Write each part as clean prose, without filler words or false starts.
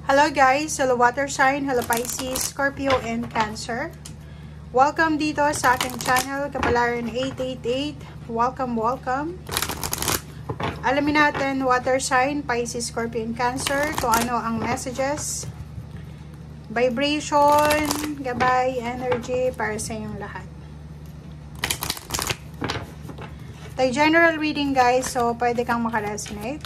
Hello guys, hello water sign, hello Pisces, Scorpio, and Cancer. Welcome dito sa aking channel, Kapalaran 888. Welcome. Alamin natin water sign, Pisces, Scorpio, and Cancer, kung ano ang messages, vibration, gabay, energy para sa inyong lahat. Tayo general reading guys, so pwede kang makaresonate.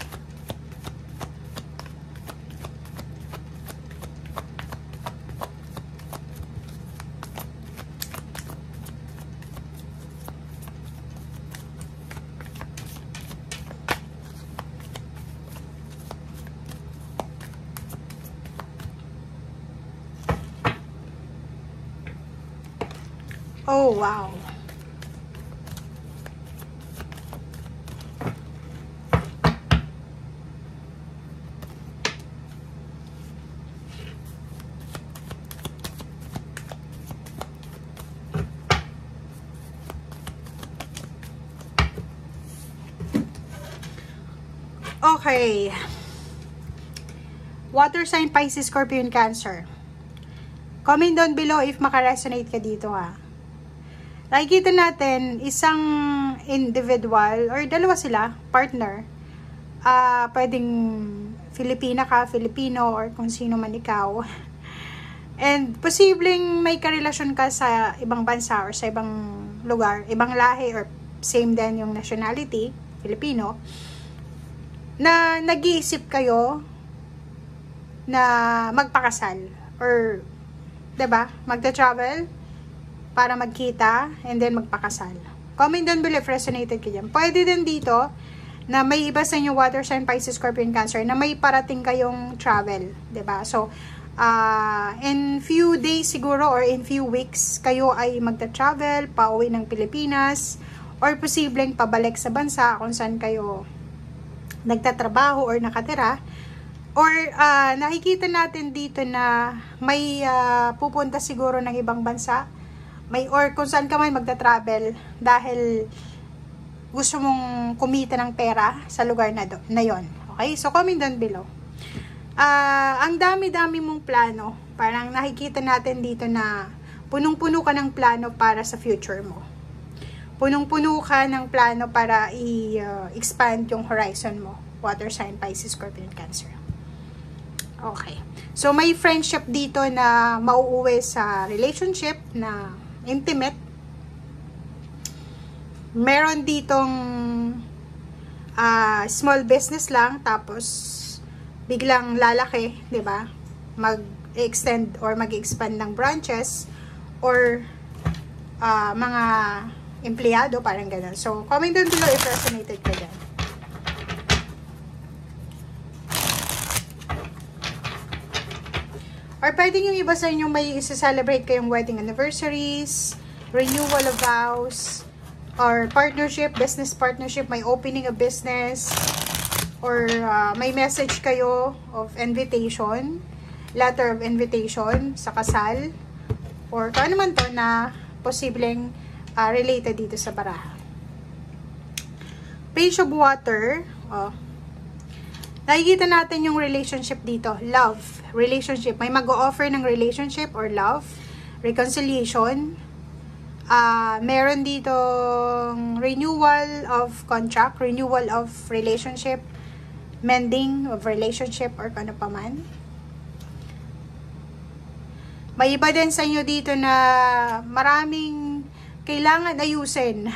Oh, wow. Okay. Water sign, Pisces, Scorpio, and Cancer. Comment down below if makaresonate ka dito ha. Nakikita natin isang individual or dalawa sila, partner. Pwedeng Filipina ka, Filipino, or kung sino man ikaw. And posibleng may karelasyon ka sa ibang bansa or sa ibang lugar, ibang lahi or same din yung nationality, Filipino, na nag-iisip kayo na magpakasal or 'di ba, magta-travel para magkita and then magpakasal. Comment down below if resonated ka dyan. Pwede din dito na may iba sa inyo water sign, Pisces, Scorpio, and Cancer na may parating kayong travel, 'di ba? So, in few days siguro or in few weeks kayo ay magta-travel pauwi ng Pilipinas or posibleng pabalik sa bansa kung saan kayo nagtatrabaho or nakatira. Or nakikita natin dito na may pupunta siguro ng ibang bansa, may or kung saan ka may magta-travel dahil gusto mong kumita ng pera sa lugar na yon. Okay? So comment down below. Ang dami-dami mong plano. Parang nakikita natin dito na punong-puno ka ng plano para sa future mo. Punong-puno ka ng plano para i-expand yung horizon mo. Water sign, Pisces, Scorpio, and Cancer. Okay. So, may friendship dito na mauuwi sa relationship na intimate. Meron ditong small business lang, tapos biglang lalaki, 'di ba? Mag-extend or mag-expand ng branches or mga empleyado, parang ganun. So, comment down below if resonated ka dyan. Or pwedeng yung iba sa inyo may isa-celebrate kayong wedding anniversaries, renewal of vows, or partnership, business partnership, may opening a business, or may message kayo of invitation, letter of invitation sa kasal, or kung ano man to na posibleng related dito sa baraha. Page of Water, nakikita natin yung relationship dito, love, relationship. May mag-o-offer ng relationship or love, reconciliation. Meron dito renewal of contract, renewal of relationship, mending of relationship or kano pa man. May iba din sa inyo dito na maraming kailangan ayusin.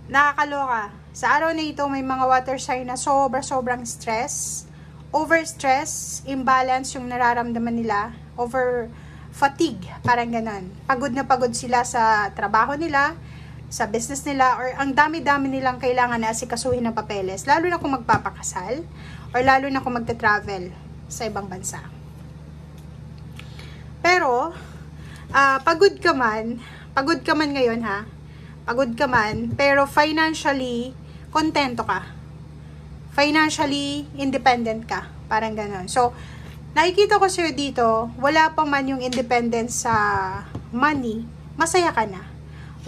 Nakakaloka. Sa araw na ito, may mga water sign na sobrang stress, over-stress, imbalance yung nararamdaman nila, over fatigue, parang ganun. Pagod na pagod sila sa trabaho nila, sa business nila, or ang dami-dami nilang kailangan na asikasuhin ng papeles, lalo na kung magpapakasal, or lalo na kung magta-travel sa ibang bansa. Pero, pagod ka man ngayon ha, pagod ka man, pero financially, kontento ka. Financially, independent ka. Parang ganon. So, nakikita ko sa'yo dito, wala pa man yung independence sa money, masaya ka na.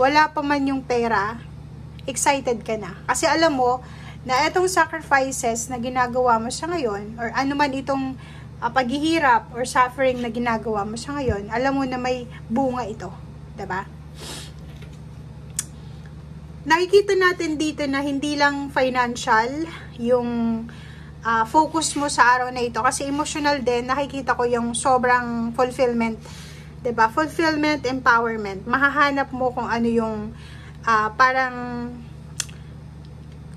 Wala pa man yung pera, excited ka na. Kasi alam mo, na itong sacrifices na ginagawa mo sa ngayon, or ano man itong paghihirap or suffering na ginagawa mo sa ngayon, alam mo na may bunga ito, 'di ba? Nakikita natin dito na hindi lang financial yung focus mo sa araw na ito, kasi emotional din. Nakikita ko yung sobrang fulfillment, 'di ba? Fulfillment, empowerment. Mahahanap mo kung ano yung parang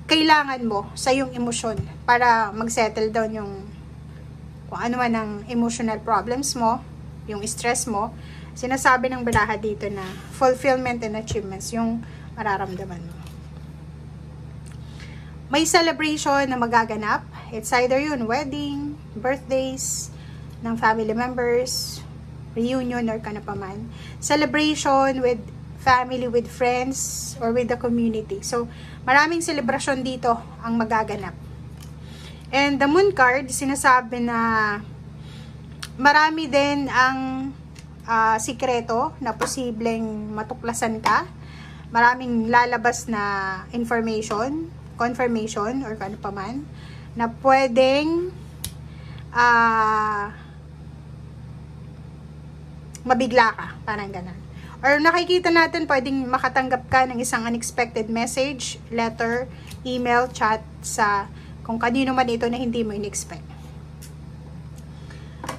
kailangan mo sa yung emosyon para mag-settle down yung kung ano man ang emotional problems mo, yung stress mo. Sinasabi ng baraha dito na fulfillment and achievements yung mararamdaman mo. May celebration na magaganap. It's either yun, wedding, birthdays ng family members, reunion or kanapaman. Celebration with family, with friends, or with the community. So, maraming celebration dito ang magaganap. And the moon card, sinasabi na marami din ang sikreto na posibleng matuklasan ka. Maraming lalabas na information, confirmation, or ano pa man, na pwedeng mabigla ka, parang ganun. Or nakikita natin, pwedeng makatanggap ka ng isang unexpected message, letter, email, chat, sa kung kanino man ito na hindi mo in-expect.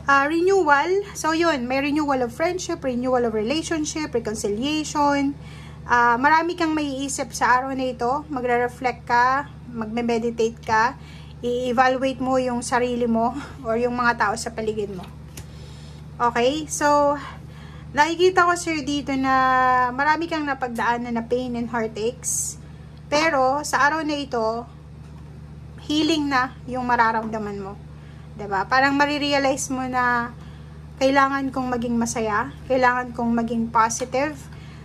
Renewal, so yun, may renewal of friendship, renewal of relationship, reconciliation. Marami kang maiisip sa araw na ito, magre-reflect ka, magme-meditate ka, i-evaluate mo yung sarili mo or yung mga tao sa paligid mo. Okay, so nakikita ko sir dito na marami kang napagdaanan na pain and heartaches, pero sa araw na ito, healing na yung mararamdaman mo. 'Di ba? Parang marirealize mo na kailangan kong maging masaya, kailangan kong maging positive.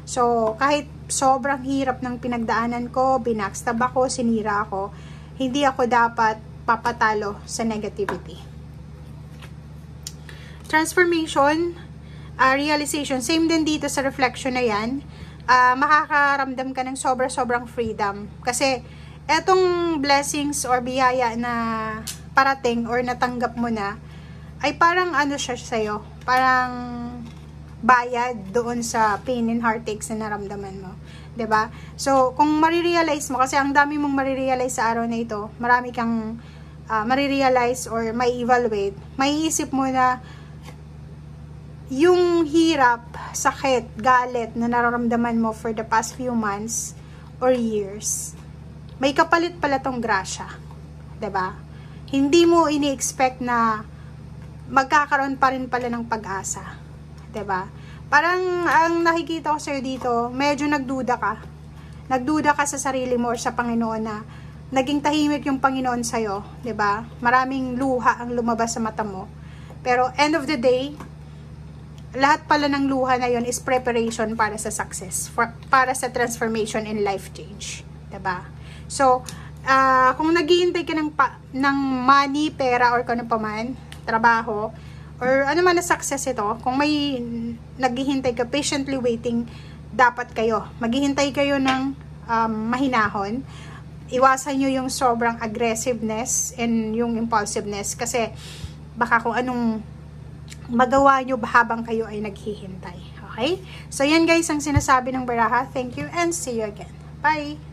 So, kahit sobrang hirap ng pinagdaanan ko, binackstab ako, sinira ako, hindi ako dapat papatalo sa negativity. Transformation, realization, same din dito sa reflection na yan. Makakaramdam ka ng sobra-sobrang freedom. Kasi, etong blessings or biyaya na parating or natanggap mo na, ay parang ano siya sa'yo, parang bayad doon sa pain and heartaches na naramdaman mo. 'Di ba? So, kung marirealize mo, kasi ang dami mong marirealize sa araw na ito, marami kang marirealize or may evaluate, maiisip mo na yung hirap, sakit, galit na nararamdaman mo for the past few months or years, may kapalit pala tong grasya. 'Di ba? Hindi mo ini-expect na magkakaroon pa rin pala ng pag-asa. 'Di ba? Parang ang nakikita ko sa'yo dito, medyo nagduda ka. Nagduda ka sa sarili mo or sa Panginoon na naging tahimik yung Panginoon sa'yo. 'Di ba? Maraming luha ang lumabas sa mata mo. Pero end of the day, lahat pala ng luha na yon is preparation para sa success, para sa transformation and life change. 'Di ba? So, kung naghihintay ka ng money, pera, or kung ano pa man, trabaho, or ano man na success ito, kung may naghihintay ka, patiently waiting, dapat kayo. Maghihintay kayo ng mahinahon. Iwasan nyo yung sobrang aggressiveness and yung impulsiveness, kasi baka kung anong magawa nyo habang kayo ay naghihintay. Okay? So, yan guys ang sinasabi ng baraha. Thank you and see you again. Bye!